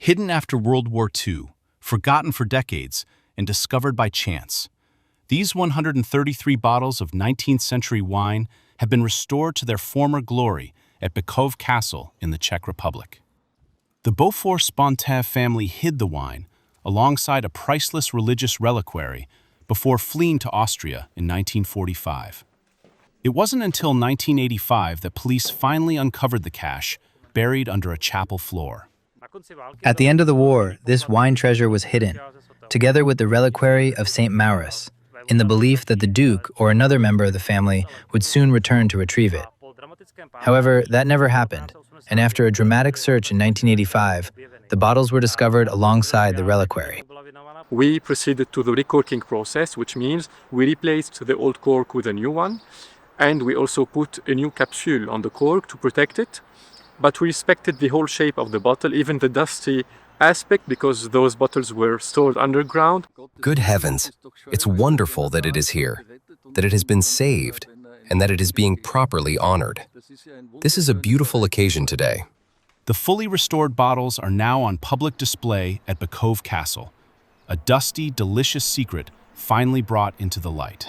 Hidden after World War II, forgotten for decades, and discovered by chance. These 133 bottles of 19th-century wine have been restored to their former glory at Becov Castle in the Czech Republic. The Beaufort-Spontin family hid the wine alongside a priceless religious reliquary before fleeing to Austria in 1945. It wasn't until 1985 that police finally uncovered the cache buried under a chapel floor. At the end of the war, this wine treasure was hidden, together with the reliquary of St. Maurus, in the belief that the Duke or another member of the family would soon return to retrieve it. However, that never happened, and after a dramatic search in 1985, the bottles were discovered alongside the reliquary. We proceeded to the recorking process, which means we replaced the old cork with a new one, and we also put a new capsule on the cork to protect it. But we respected the whole shape of the bottle, even the dusty aspect, because those bottles were stored underground. Good heavens, it's wonderful that it is here, that it has been saved, and that it is being properly honored. This is a beautiful occasion today. The fully restored bottles are now on public display at Becov Castle, a dusty, delicious secret finally brought into the light.